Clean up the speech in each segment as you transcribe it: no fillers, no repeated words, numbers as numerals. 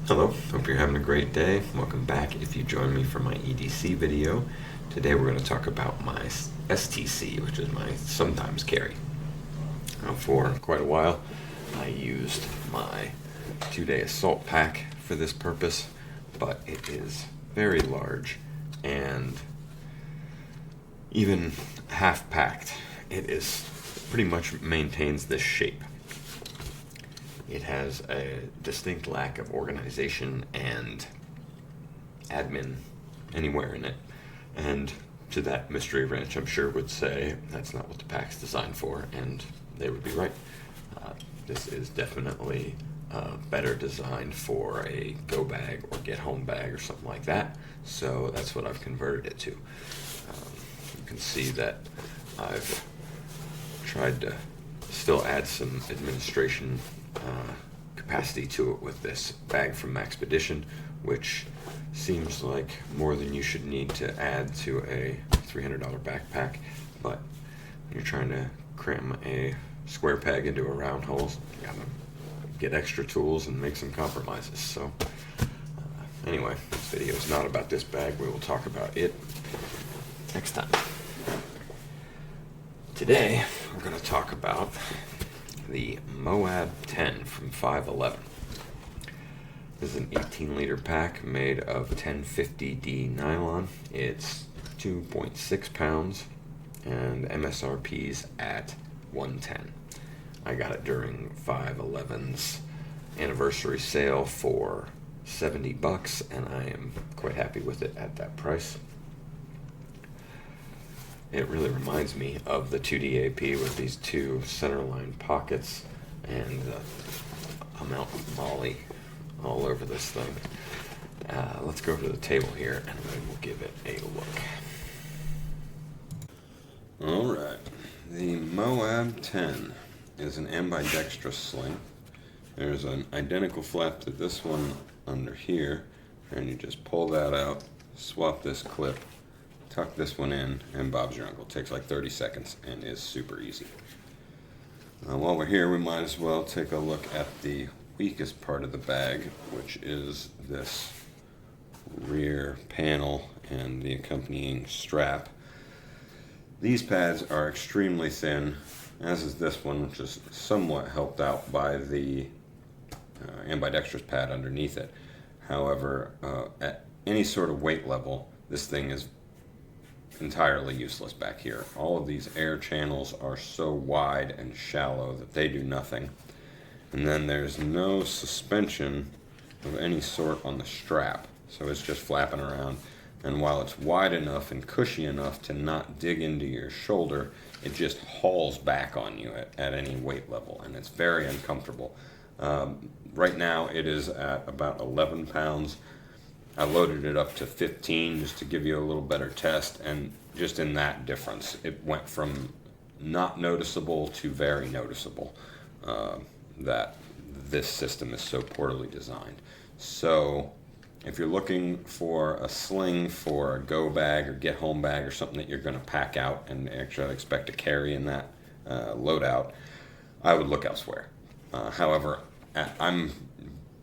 Hello, hope you're having a great day. Welcome back if you join me for my EDC video. Today we're going to talk about my STC, which is my sometimes carry. For quite a while I used my 2-day assault pack for this purpose, but it is very large and even half packed, it is pretty much maintains this shape. It has a distinct lack of organization and admin anywhere in it. And to that mystery wrench, I'm sure would say that's not what the pack's designed for, and they would be right. This is definitely better designed for a go bag or get home bag or something like that. So that's what I've converted it to. You can see that I've tried to still add some administration capacity to it with this bag from Maxpedition, which seems like more than you should need to add to a $300 backpack, but when you're trying to cram a square peg into a round hole, you gotta get extra tools and make some compromises. So anyway, this video is not about this bag. We will talk about it next time. Today we're going to talk about the MOAB 10 from 511. This is an 18-liter pack made of 1050D nylon. It's 2.6 pounds and MSRP's at $110. I got it during 511's anniversary sale for $70, and I am quite happy with it at that price. It really reminds me of the 2D AP with these two Centerline Pockets and a mountain molly all over this thing. Let's go over to the table here and then we'll give it a look. Alright, the MOAB 10 is an ambidextrous sling. There's an identical flap to this one under here, and you just pull that out, swap this clip, tuck this one in, and Bob's your uncle. It takes like 30 seconds and is super easy. While we're here, we might as well take a look at the weakest part of the bag, which is this rear panel and the accompanying strap. These pads are extremely thin, as is this one, which is somewhat helped out by the ambidextrous pad underneath it. However, at any sort of weight level, this thing is entirely useless back here. All of these air channels are so wide and shallow that they do nothing. And then there's no suspension of any sort on the strap, so it's just flapping around. And while it's wide enough and cushy enough to not dig into your shoulder, it just hauls back on you at any weight level, and it's very uncomfortable. Right now it is at about 11 pounds. I loaded it up to 15 just to give you a little better test, and just in that difference, it went from not noticeable to very noticeable that this system is so poorly designed. So if you're looking for a sling for a go bag or get home bag or something that you're going to pack out and actually expect to carry in that loadout, I would look elsewhere. However, I'm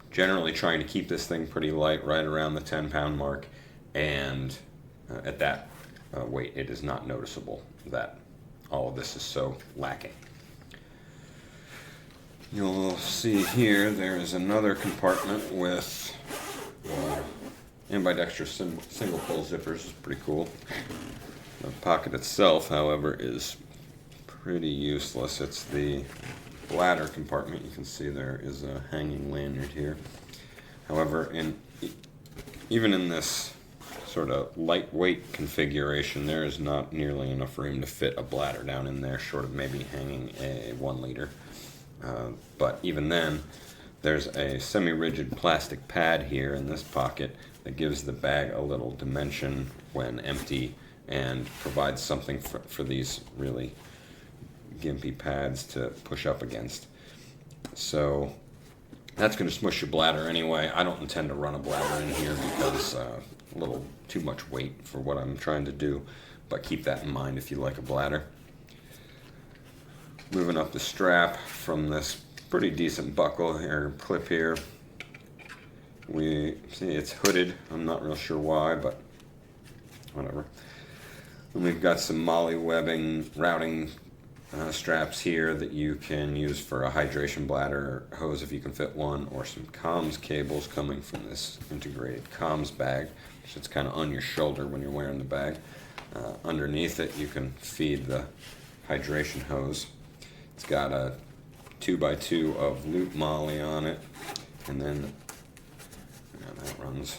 generally trying to keep this thing pretty light, right around the 10-pound mark, and at that weight it is not noticeable that all of this is so lacking. You'll see here there is another compartment with ambidextrous single pull zippers. It's pretty cool. The pocket itself, however, is pretty useless. It's the bladder compartment. You can see there is a hanging lanyard here. However, even in this sort of lightweight configuration, there is not nearly enough room to fit a bladder down in there, short of maybe hanging a 1 liter. But even then, there's a semi-rigid plastic pad here in this pocket that gives the bag a little dimension when empty and provides something for these really gimpy pads to push up against. So that's going to smush your bladder anyway. I don't intend to run a bladder in here because a little too much weight for what I'm trying to do, but keep that in mind if you like a bladder. Moving up the strap from this pretty decent buckle here, clip here, We see it's hooded. I'm not real sure why, but whatever. And we've got some MOAB webbing routing straps here that you can use for a hydration bladder hose if you can fit one, or some comms cables coming from this integrated comms bag. So it's kind of on your shoulder when you're wearing the bag. Underneath it you can feed the hydration hose. It's got a 2x2 of loop molly on it, and then that runs.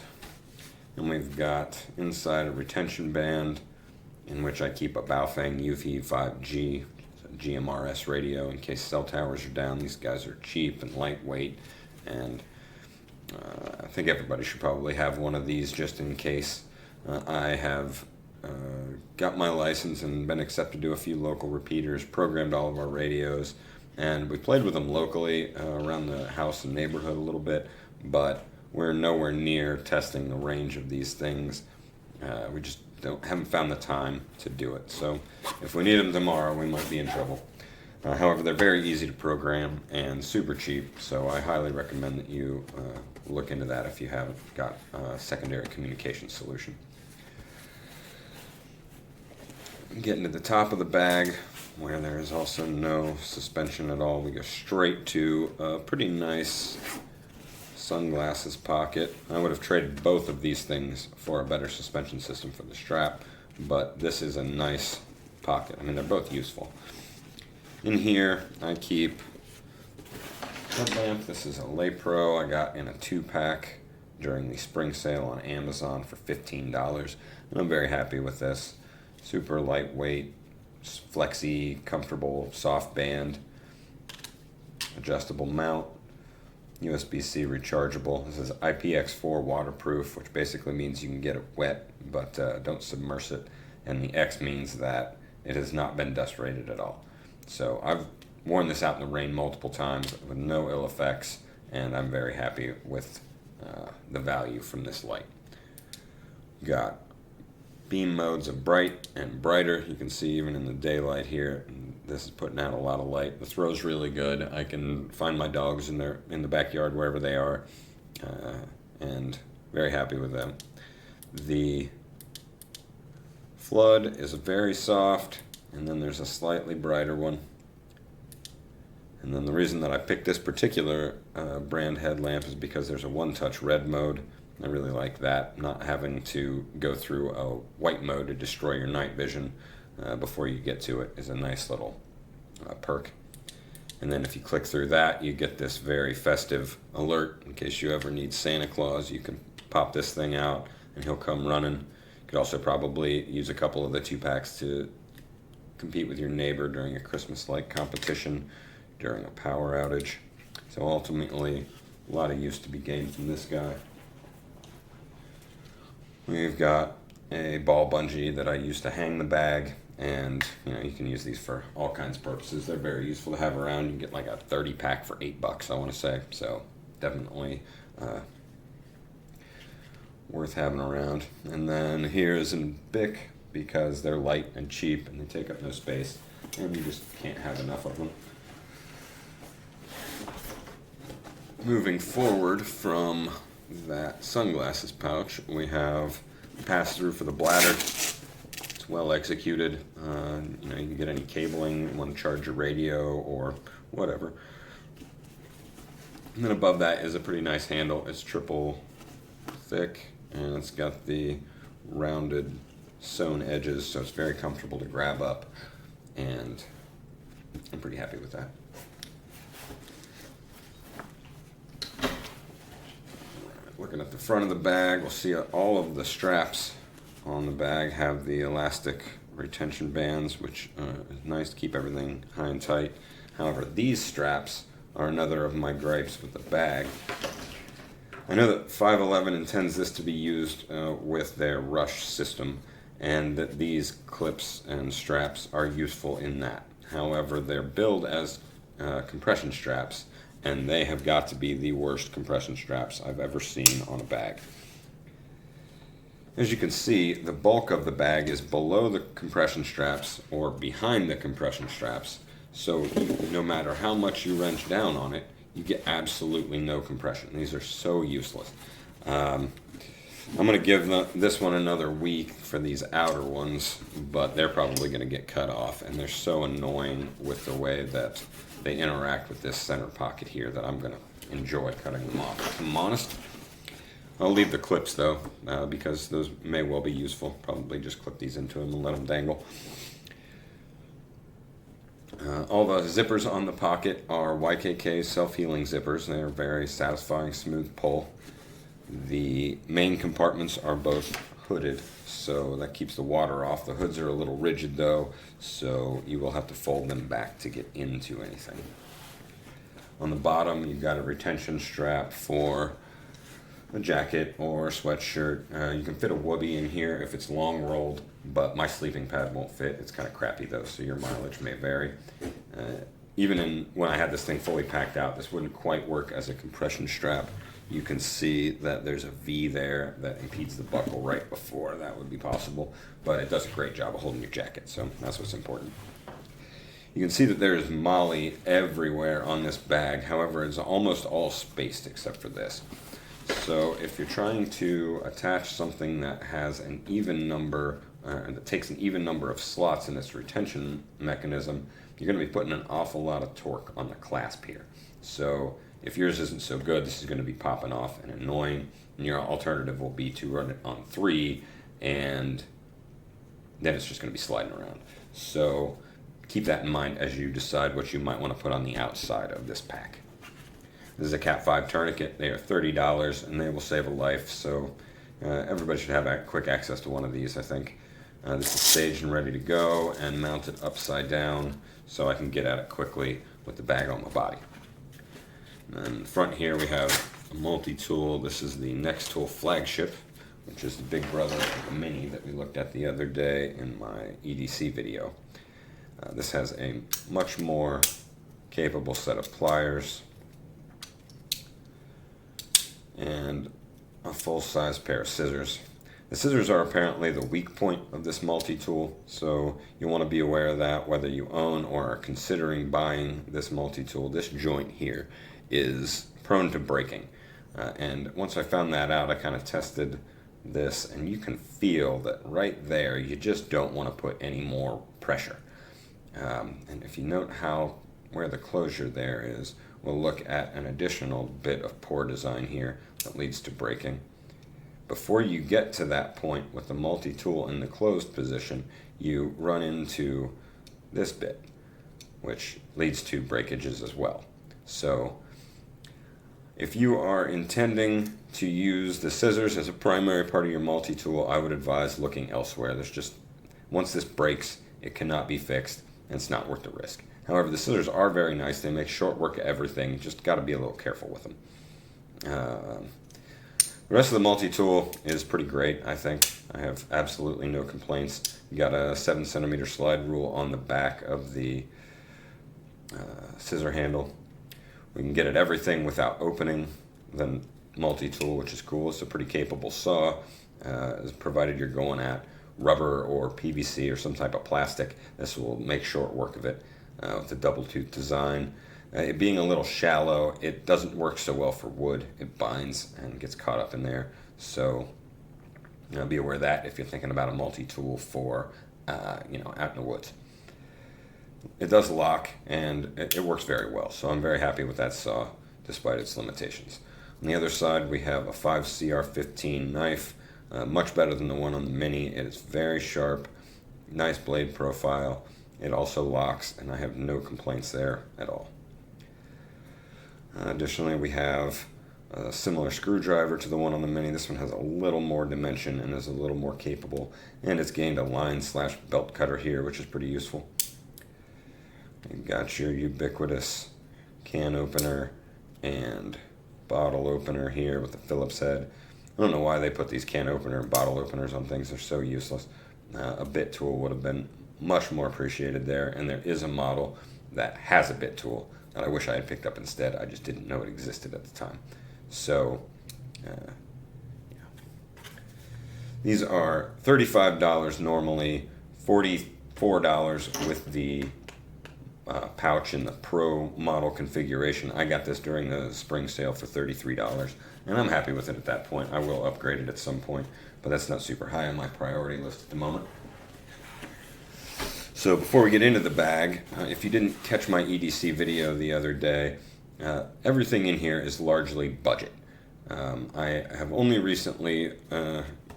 And we've got inside a retention band in which I keep a Baofeng UV 5G GMRS radio in case cell towers are down. These guys are cheap and lightweight, and I think everybody should probably have one of these just in case. I have got my license and been accepted to a few local repeaters, programmed all of our radios, and we played with them locally around the house and neighborhood a little bit, but we're nowhere near testing the range of these things. We just haven't found the time to do it. So if we need them tomorrow, we might be in trouble. However, they're very easy to program and super cheap, so I highly recommend that you look into that if you haven't got a secondary communication solution. Getting to the top of the bag, where there is also no suspension at all, we go straight to a pretty nice sunglasses pocket. I would have traded both of these things for a better suspension system for the strap, but this is a nice pocket. I mean, they're both useful. In here I keep a headlamp. This is a Lay Pro I got in a 2-pack during the spring sale on Amazon for $15, and I'm very happy with this. Super lightweight, flexy, comfortable, soft band, adjustable mount, USB-C rechargeable. This is IPX4 waterproof, which basically means you can get it wet, but don't submerge it. And the X means that it has not been dust rated at all. So I've worn this out in the rain multiple times with no ill effects, and I'm very happy with the value from this light. Got beam modes of bright and brighter. You can see even in the daylight here, this is putting out a lot of light. The throw's really good. I can find my dogs in the backyard wherever they are, and very happy with them. The flood is very soft, and then there's a slightly brighter one. And then the reason that I picked this particular brand headlamp is because there's a one-touch red mode. I really like that, not having to go through a white mode to destroy your night vision before you get to it is a nice little perk. And then if you click through that, you get this very festive alert. In case you ever need Santa Claus, you can pop this thing out and he'll come running. You could also probably use a couple of the 2-packs to compete with your neighbor during a Christmas light competition, during a power outage. So ultimately, a lot of use to be gained from this guy. We've got a ball bungee that I use to hang the bag, and you can use these for all kinds of purposes. They're very useful to have around. You can get like a 30-pack for $8, I want to say. So definitely worth having around. And then here's in Bic, because they're light and cheap and they take up no space, and you just can't have enough of them. Moving forward from that sunglasses pouch, we have Passthrough for the bladder. It's well executed. You can get any cabling, you want to charge your radio or whatever. And then above that is a pretty nice handle. It's triple thick, and it's got the rounded sewn edges, so it's very comfortable to grab up, and I'm pretty happy with that. Looking at the front of the bag, we'll see all of the straps on the bag have the elastic retention bands, which is nice to keep everything high and tight. However, these straps are another of my gripes with the bag. I know that 511 intends this to be used with their rush system, and that these clips and straps are useful in that. However, they're billed as compression straps, and they have got to be the worst compression straps I've ever seen on a bag. As you can see, the bulk of the bag is below the compression straps or behind the compression straps, so no matter how much you wrench down on it, you get absolutely no compression. These are so useless. I'm going to give this one another week for these outer ones, but they're probably going to get cut off, and they're so annoying with the way that they interact with this center pocket here that I'm going to enjoy cutting them off. If I'm honest, I'll leave the clips though, because those may well be useful. Probably just clip these into them and let them dangle. All the zippers on the pocket are YKK self-healing zippers. They're very satisfying, smooth pull. The main compartments are both hooded, so that keeps the water off. The hoods are a little rigid though, so you will have to fold them back to get into anything. On the bottom, you've got a retention strap for a jacket or sweatshirt. You can fit a whoopee in here if it's long rolled, but my sleeping pad won't fit. It's kind of crappy though, so your mileage may vary. Even when I had this thing fully packed out, this wouldn't quite work as a compression strap. You can see that there's a V there that impedes the buckle right before that would be possible, but it does a great job of holding your jacket, so that's what's important. You can see that there's MOLLE everywhere on this bag. However, it's almost all spaced except for this. So if you're trying to attach something that has an even number, that takes an even number of slots in its retention mechanism, you're going to be putting an awful lot of torque on the clasp here. So if yours isn't so good, this is going to be popping off and annoying. And your alternative will be to run it on 3, and then it's just going to be sliding around. So keep that in mind as you decide what you might want to put on the outside of this pack. This is a Cat 5 tourniquet. They are $30 and they will save a life, so everybody should have quick access to one of these, I think. This is staged and ready to go and mounted upside down so I can get at it quickly with the bag on my body. And in the front here we have a multi-tool. This is the Next Tool flagship, which is the big brother of the Mini that we looked at the other day in my EDC video. This has a much more capable set of pliers and a full-size pair of scissors. The scissors are apparently the weak point of this multi-tool, so you want to be aware of that whether you own or are considering buying this multi-tool. This joint here is prone to breaking, and once I found that out, I kind of tested this, and you can feel that right there you just don't want to put any more pressure. And if you note where the closure there is, we'll look at an additional bit of poor design here that leads to breaking. Before you get to that point with the multi-tool in the closed position, you run into this bit, which leads to breakages as well. So if you are intending to use the scissors as a primary part of your multi-tool, I would advise looking elsewhere. Once this breaks, it cannot be fixed, and it's not worth the risk. However, the scissors are very nice. They make short work of everything. You just got to be a little careful with them. The rest of the multi-tool is pretty great, I think. I have absolutely no complaints. You got a 7cm slide rule on the back of the scissor handle. We can get at everything without opening the multi-tool, which is cool. It's a pretty capable saw, provided you're going at rubber or PVC or some type of plastic. This will make short work of it with the double tooth design. It being a little shallow, it doesn't work so well for wood. It binds and gets caught up in there. So be aware of that if you're thinking about a multi-tool for out in the woods. It does lock, and it works very well, so I'm very happy with that saw despite its limitations. On the other side, we have a 5CR15 knife, much better than the one on the Mini. It is very sharp, nice blade profile. It also locks, and I have no complaints there at all. Additionally, we have a similar screwdriver to the one on the Mini. This one has a little more dimension and is a little more capable, and it's gained a line/belt cutter here, which is pretty useful. You've got your ubiquitous can opener and bottle opener here with the Phillips head. I don't know why they put these can opener and bottle openers on things. They're so useless. A bit tool would have been much more appreciated there, and there is a model that has a bit tool that I wish I had picked up instead. I just didn't know it existed at the time. So, these are $35 normally, $44 with the pouch in the Pro model configuration. I got this during the spring sale for $33, and I'm happy with it at that point. I will upgrade it at some point, but that's not super high on my priority list at the moment. So before we get into the bag, if you didn't catch my EDC video the other day, everything in here is largely budget. I have only recently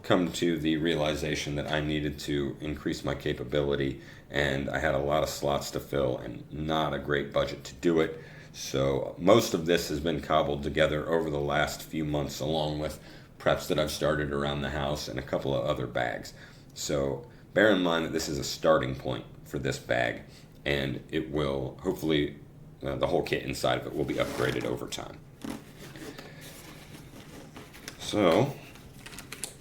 come to the realization that I needed to increase my capability, and I had a lot of slots to fill and not a great budget to do it. So most of this has been cobbled together over the last few months, along with preps that I've started around the house and a couple of other bags. So bear in mind that this is a starting point for this bag, and it will hopefully the whole kit inside of it will be upgraded over time. So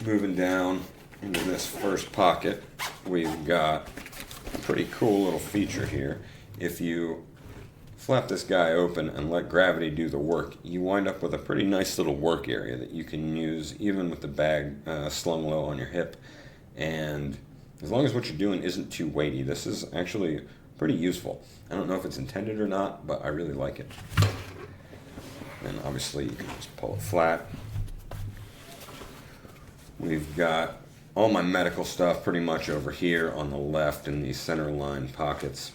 moving down into this first pocket, we've got a pretty cool little feature here. If you flap this guy open and let gravity do the work, you wind up with a pretty nice little work area that you can use even with the bag slung low on your hip. And as long as what you're doing isn't too weighty, this is actually pretty useful. I don't know if it's intended or not, but I really like it. And obviously you can just pull it flat. We've got all my medical stuff pretty much over here on the left in these Centerline Pockets.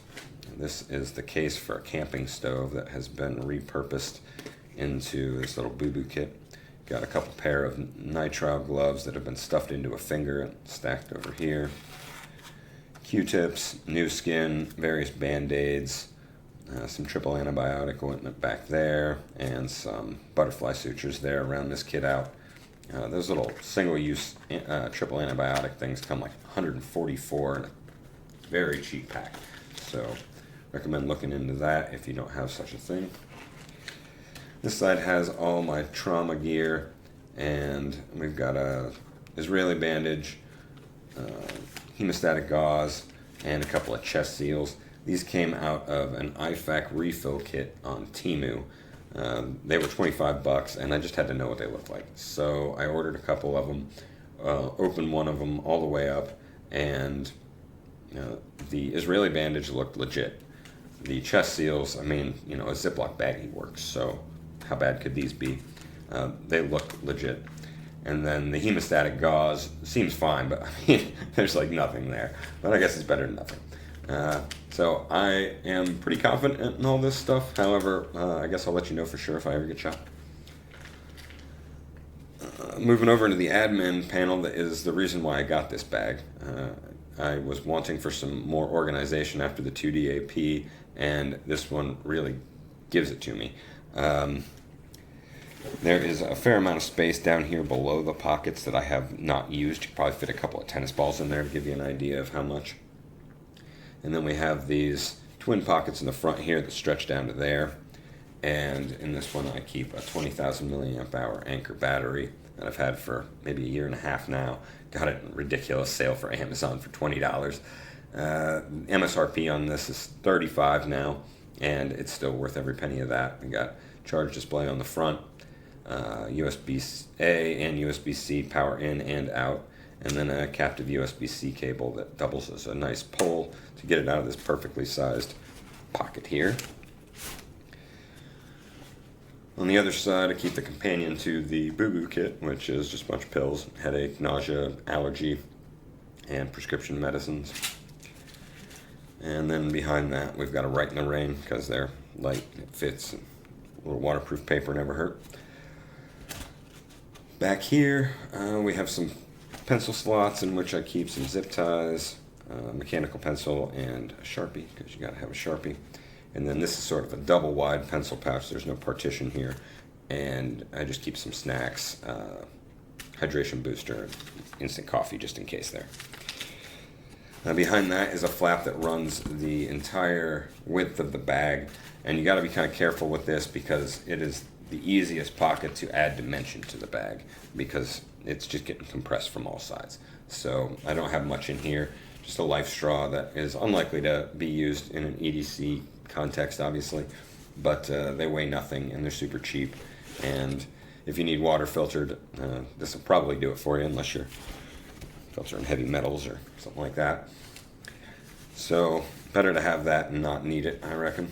This is the case for a camping stove that has been repurposed into this little Booboo Kit. Got a couple pair of nitrile gloves that have been stuffed into a finger and stacked over here. Q-tips, new skin, various band-aids, some triple antibiotic ointment back there, and some butterfly sutures there around this kit out. Those little single-use triple antibiotic things come like 144 in a very cheap pack. So recommend looking into that if you don't have such a thing. This side has all my trauma gear, and we've got a Israeli bandage, hemostatic gauze, and a couple of chest seals. These came out of an IFAC refill kit on Temu. They were $25, and I just had to know what they looked like. So I ordered a couple of them, opened one of them all the way up, and the Israeli bandage looked legit. The chest seals, I mean, a Ziploc baggie works, so how bad could these be? They look legit. And then the hemostatic gauze seems fine, but I mean, there's like nothing there. But I guess it's better than nothing. So I am pretty confident in all this stuff. However, I guess I'll let you know for sure if I ever get shot. Moving over into the admin panel, that is the reason why I got this bag. I was wanting for some more organization after the 2DAP, and this one really gives it to me. There is a fair amount of space down here below the pockets that I have not used. You could probably fit a couple of tennis balls in there to give you an idea of how much. And then we have these twin pockets in the front here that stretch down to there. And in this one I keep a 20,000 milliamp hour Anchor battery that I've had for maybe a year and a half now. Got it in a ridiculous sale for Amazon for $20. MSRP on this is $35 now, and it's still worth every penny of that. We got charge display on the front, USB-A and USB-C power in and out, and then a captive USB-C cable that doubles as a nice pull to get it out of this perfectly sized pocket here. On the other side, I keep the companion to the Booboo Kit, which is just a bunch of pills, headache, nausea, allergy, and prescription medicines. And then behind that, we've got a Right in the Rain, because they're light, it fits, and a little waterproof paper never hurt. Back here, we have some pencil slots in which I keep some zip ties, mechanical pencil, and a Sharpie, because you gotta have a Sharpie. And then this is sort of a double wide pencil pouch. There's no partition here. And I just keep some snacks, hydration booster, instant coffee just in case there. Now behind that is a flap that runs the entire width of the bag. And you gotta be kind of careful with this because it is the easiest pocket to add dimension to the bag because it's just getting compressed from all sides. So I don't have much in here. Just a life straw that is unlikely to be used in an EDC context, obviously, but they weigh nothing and they're super cheap. And if you need water filtered, this will probably do it for you unless you're filtering heavy metals or something like that. So Better to have that and not need it, I reckon.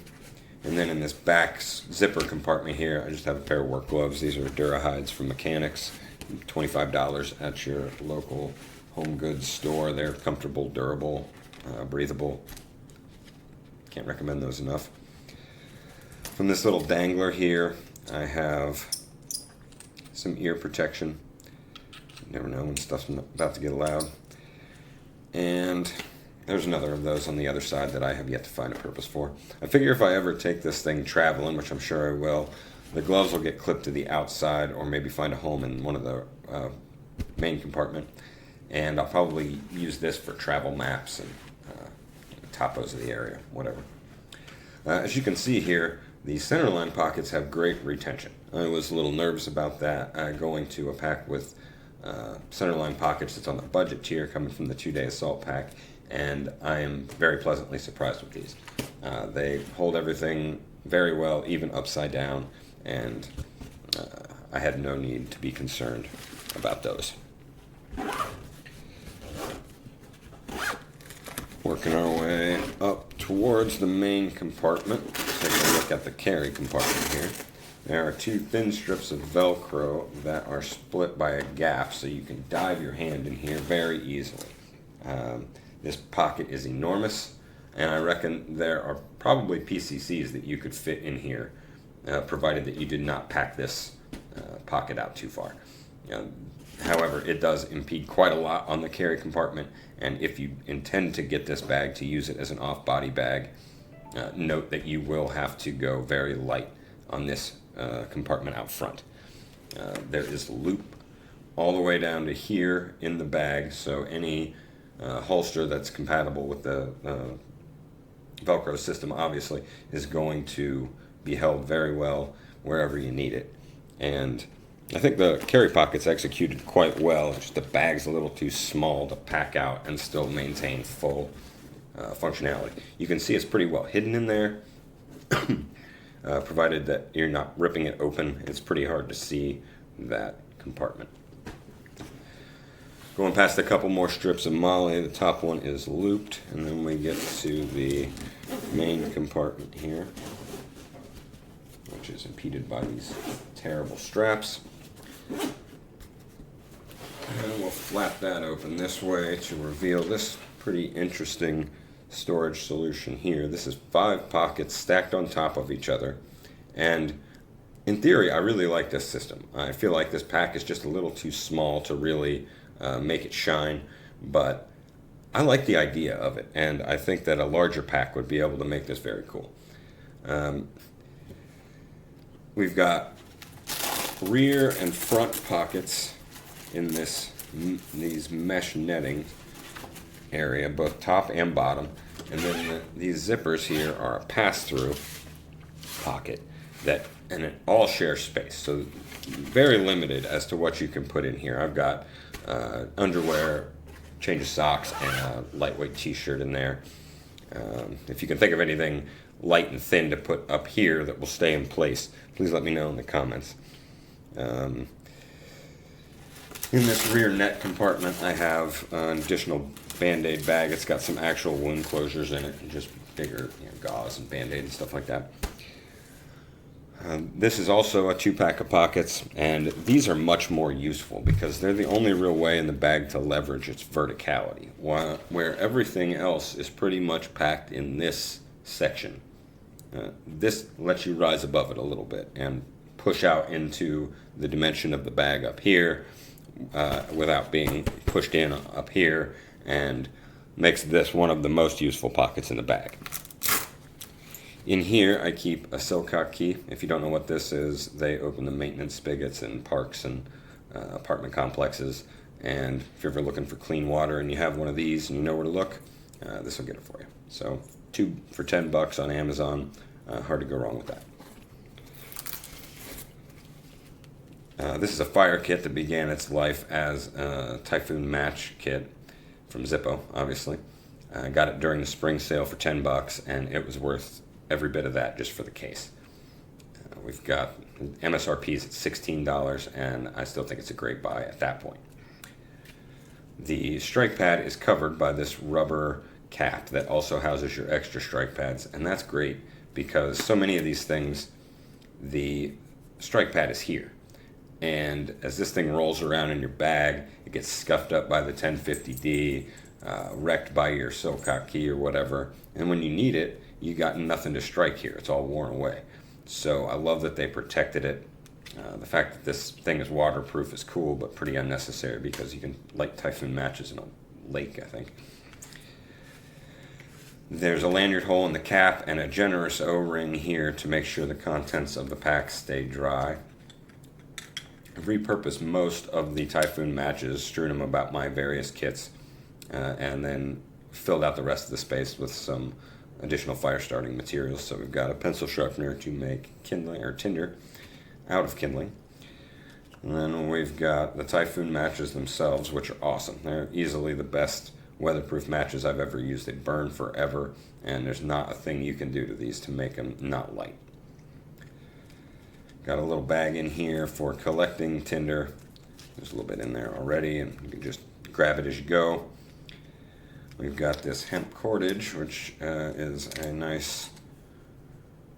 And then in this back zipper compartment here, I just have a pair of work gloves. These are Durahides from Mechanics, $25 at your local home goods store. They're comfortable, durable, breathable. Can't recommend those enough. From this little dangler here, I have some ear protection. You never know when stuff's about to get loud. And there's another of those on the other side that I have yet to find a purpose for. I figure if I ever take this thing traveling, which I'm sure I will, the gloves will get clipped to the outside or maybe find a home in one of the main compartment. And I'll probably use this for travel maps and topos of the area, whatever. As you can see here, the Centerline Pockets have great retention. I was a little nervous about that going to a pack with Centerline Pockets that's on the budget tier coming from the 2-day assault pack, and I am very pleasantly surprised with these. They hold everything very well, even upside down, and I had no need to be concerned about those. Working our way up towards the main compartment. Taking a look at the carry compartment here. There are 2 thin strips of Velcro that are split by a gap, so you can dive your hand in here very easily. This pocket is enormous, and I reckon there are probably PCCs that you could fit in here, provided that you did not pack this pocket out too far. However, it does impede quite a lot on the carry compartment, and if you intend to get this bag to use it as an off-body bag, note that you will have to go very light on this compartment out front. There is loop all the way down to here in the bag, so any holster that's compatible with the Velcro system obviously is going to be held very well wherever you need it. And I think the carry pocket's executed quite well, just the bag's a little too small to pack out and still maintain full functionality. You can see it's pretty well hidden in there, provided that you're not ripping it open. It's pretty hard to see that compartment. Going past a couple more strips of Molly, the top one is looped, and then we get to the main compartment here, which is impeded by these terrible straps. And we'll flap that open this way to reveal this pretty interesting storage solution here. This is 5 pockets stacked on top of each other, and in theory I really like this system. I feel like this pack is just a little too small to really make it shine, but I like the idea of it, and I think that a larger pack would be able to make this very cool. We've got rear and front pockets in these mesh netting area, both top and bottom, and then these zippers here are a pass-through pocket and it all shares space, so very limited as to what you can put in here. I've got underwear, change of socks, and a lightweight t-shirt in there. If you can think of anything light and thin to put up here that will stay in place, please let me know in the comments. In this rear net compartment, I have an additional Band-Aid bag. It's got some actual wound closures in it, and just bigger gauze and Band-Aid and stuff like that. This is also a 2-pack of pockets, and these are much more useful because they're the only real way in the bag to leverage its verticality, where everything else is pretty much packed in this section. This lets you rise above it a little bit and push out into the dimension of the bag up here without being pushed in up here, and makes this one of the most useful pockets in the bag. In here I keep a Silcock key. If you don't know what this is, they open the maintenance spigots in parks and apartment complexes, and if you're ever looking for clean water and you have one of these and you know where to look, this will get it for you. So 2 for $10 on Amazon, hard to go wrong with that. This is a fire kit that began its life as a Typhoon match kit from Zippo, obviously. I got it during the spring sale for $10, and it was worth every bit of that just for the case. We've got MSRPs at $16, and I still think it's a great buy at that point. The strike pad is covered by this rubber cap that also houses your extra strike pads, and that's great because so many of these things, the strike pad is here, and as this thing rolls around in your bag, it gets scuffed up by the 1050D, wrecked by your Silcock key or whatever, and when you need it, you got nothing to strike here. It's all worn away. So I love that they protected it. The fact that this thing is waterproof is cool, but pretty unnecessary because you can light Typhoon matches in a lake, I think. There's a lanyard hole in the cap and a generous O-ring here to make sure the contents of the pack stay dry. I've repurposed most of the Typhoon matches, strewn them about my various kits, and then filled out the rest of the space with some additional fire starting materials. So we've got a pencil sharpener to make kindling or tinder out of kindling. And then we've got the Typhoon matches themselves, which are awesome. They're easily the best weatherproof matches I've ever used. They burn forever, and there's not a thing you can do to these to make them not light. Got a little bag in here for collecting tinder. There's a little bit in there already, and you can just grab it as you go. We've got this hemp cordage, which is a nice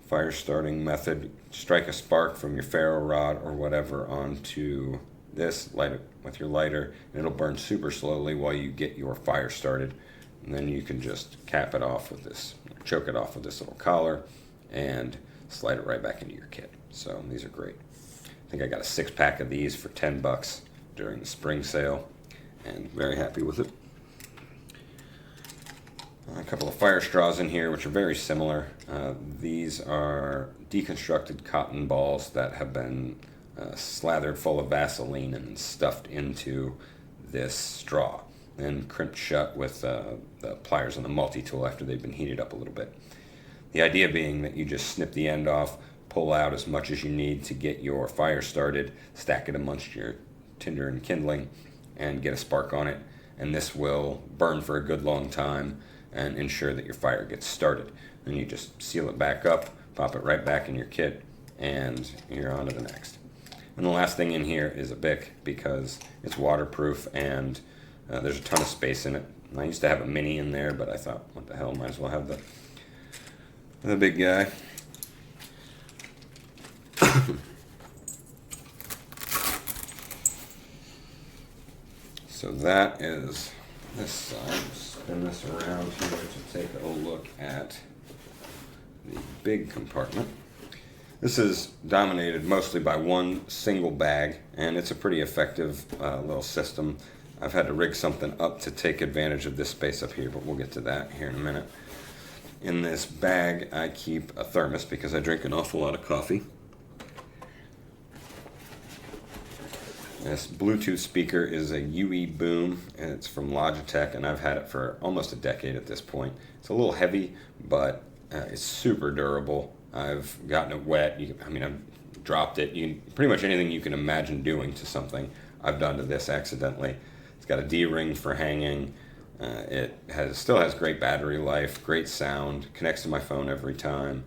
fire starting method. Strike a spark from your ferro rod or whatever onto this, light it with your lighter, and it'll burn super slowly while you get your fire started. And then you can just cap it off with this, choke it off with this little collar, and slide it right back into your kit. So these are great. I think I got a 6-pack of these for $10 during the spring sale, and very happy with it. A couple of fire straws in here, which are very similar. These are deconstructed cotton balls that have been slathered full of Vaseline and stuffed into this straw, and crimped shut with the pliers on the multi-tool after they've been heated up a little bit. The idea being that you just snip the end off, pull out as much as you need to get your fire started, stack it amongst your tinder and kindling, and get a spark on it, and this will burn for a good long time and ensure that your fire gets started. Then you just seal it back up, pop it right back in your kit, and you're on to the next. And the last thing in here is a Bic, because it's waterproof and there's a ton of space in it. I used to have a mini in there, but I thought, what the hell, might as well have the big guy. So that is this side. Spin this around here to take a look at the big compartment. This is dominated mostly by one single bag, and it's a pretty effective little system. I've had to rig something up to take advantage of this space up here, but we'll get to that here in a minute. In this bag, I keep a thermos because I drink an awful lot of coffee. This Bluetooth speaker is a UE Boom, and it's from Logitech, and I've had it for almost a decade at this point. It's a little heavy, but it's super durable. I've gotten it wet. I've dropped it. Pretty much anything you can imagine doing to something, I've done to this accidentally. It's got a D-ring for hanging. It still has great battery life, great sound, connects to my phone every time.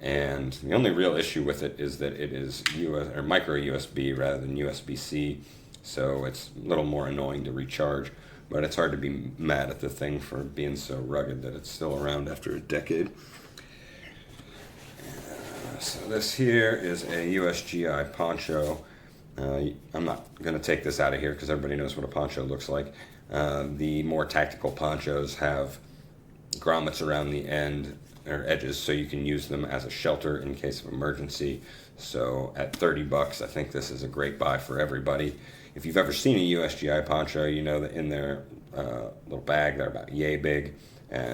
And the only real issue with it is that it is micro USB rather than USB-C, so it's a little more annoying to recharge. But it's hard to be mad at the thing for being so rugged that it's still around after a decade. So this here is a USGI poncho. I'm not going to take this out of here because everybody knows what a poncho looks like. The more tactical ponchos have grommets around the end or edges, so you can use them as a shelter in case of emergency. So at $30, I think this is a great buy for everybody. If you've ever seen a USGI poncho, you know that in their little bag they're about yay big,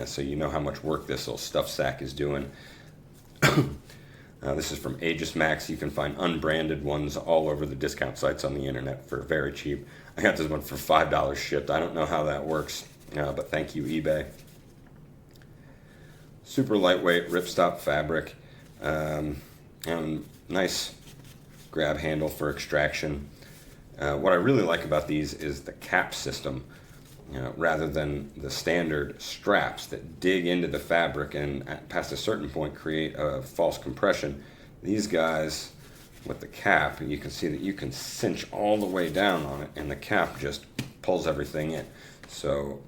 so you know how much work this little stuff sack is doing. This is from Aegis Max. You can find unbranded ones all over the discount sites on the internet for very cheap. I got this one for $5 shipped. I don't know how that works, but thank you, eBay. Super lightweight ripstop fabric, and nice grab handle for extraction. What I really like about these is the cap system, rather than the standard straps that dig into the fabric and past a certain point create a false compression. These guys with the cap, you can see that you can cinch all the way down on it and the cap just pulls everything in. So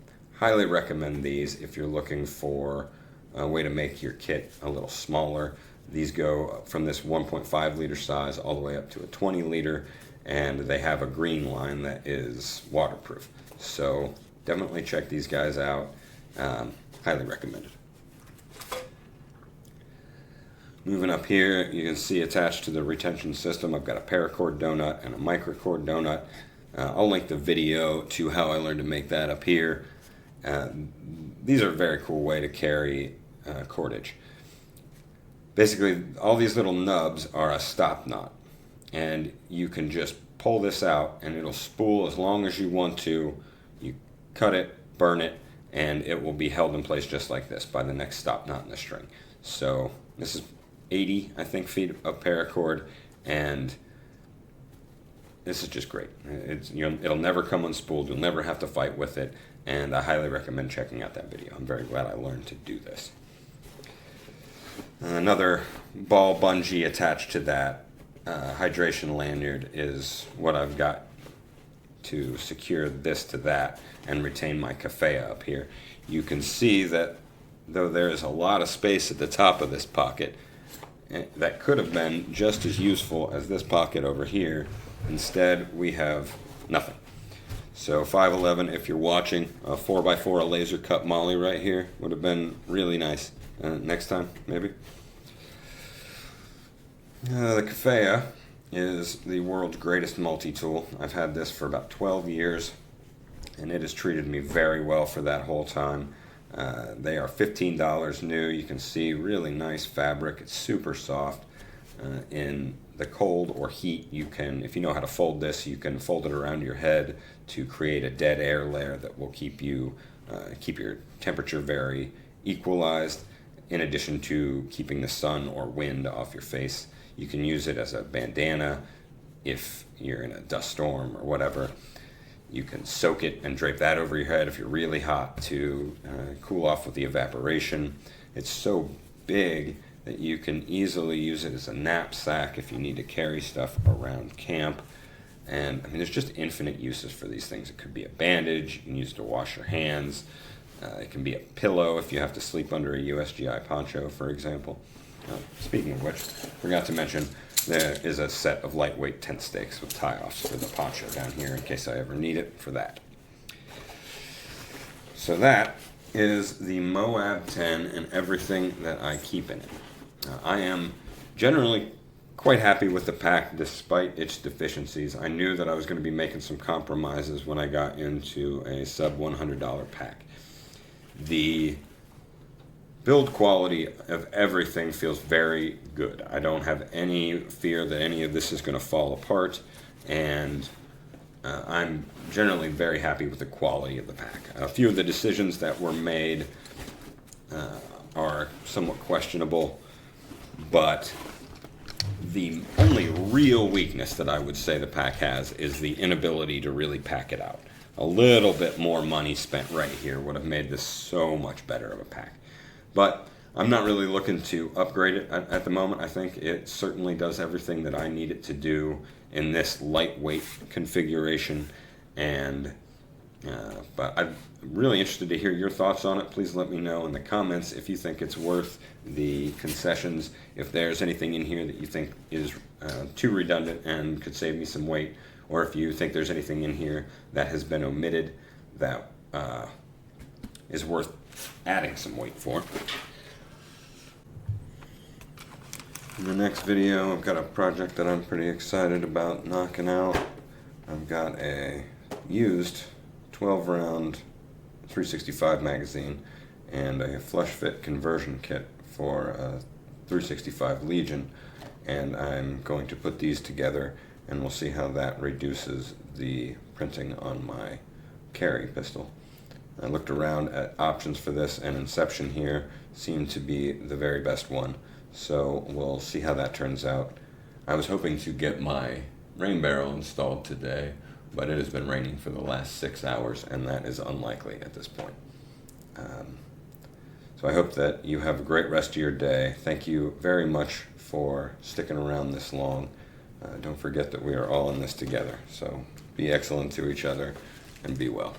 highly recommend these if you're looking for a way to make your kit a little smaller. These go from this 1.5 liter size all the way up to a 20 liter, and they have a green line that is waterproof. So definitely check these guys out. Highly recommended. Moving up here, you can see attached to the retention system, I've got a Paracord Donut and a Microcord Donut. I'll link the video to how I learned to make that up here. These are a very cool way to carry cordage. Basically, all these little nubs are a stop knot, and you can just pull this out and it'll spool as long as you want to. You cut it, burn it, and it will be held in place just like this by the next stop knot in the string. So this is 80, I think, feet of paracord, and this is just great. It'll never come unspooled. You'll never have to fight with it, and I highly recommend checking out that video. I'm very glad I learned to do this. Another ball bungee attached to that hydration lanyard is what I've got to secure this to that and retain my Keffiyeh up here. You can see that though there is a lot of space at the top of this pocket, that could have been just as useful as this pocket over here. Instead, we have nothing. So 511, if you're watching, a 4x4, a laser cut molly right here would have been really nice. Next time, maybe. The Keffiyeh is the world's greatest multi-tool. I've had this for about 12 years, and it has treated me very well for that whole time. They are $15 new. You can see really nice fabric. It's super soft. In the cold or heat, you can, if you know how to fold this, you can fold it around your head to create a dead air layer that will keep your temperature very equalized, in addition to keeping the sun or wind off your face. You can use it as a bandana if you're in a dust storm or whatever. You can soak it and drape that over your head if you're really hot to cool off with the evaporation. It's so big that you can easily use it as a knapsack if you need to carry stuff around camp. And I mean, there's just infinite uses for these things. It could be a bandage, you can use it to wash your hands. It can be a pillow if you have to sleep under a USGI poncho, for example. Speaking of which, forgot to mention, there is a set of lightweight tent stakes with tie-offs for the poncho down here in case I ever need it for that. So that is the MOAB 10 and everything that I keep in it. I am generally quite happy with the pack despite its deficiencies. I knew that I was going to be making some compromises when I got into a sub $100 pack. The build quality of everything feels very good. I don't have any fear that any of this is going to fall apart, and I'm generally very happy with the quality of the pack. A few of the decisions that were made are somewhat questionable, but the only real weakness that I would say the pack has is the inability to really pack it out. A little bit more money spent right here would have made this so much better of a pack. But I'm not really looking to upgrade it at the moment. I think it certainly does everything that I need it to do in this lightweight configuration. And but I'm really interested to hear your thoughts on it. Please let me know in the comments if you think it's worth the concessions, if there's anything in here that you think is too redundant and could save me some weight, or if you think there's anything in here that has been omitted that is worth adding some weight for. In the next video, I've got a project that I'm pretty excited about knocking out. I've got a used 12-round 365 magazine and a flush fit conversion kit for a 365 Legion, and I'm going to put these together and we'll see how that reduces the printing on my carry pistol. I looked around at options for this, and Inception here seemed to be the very best one. So we'll see how that turns out. I was hoping to get my rain barrel installed today, but it has been raining for the last 6 hours, and that is unlikely at this point. So I hope that you have a great rest of your day. Thank you very much for sticking around this long. Don't forget that we are all in this together. So be excellent to each other and be well.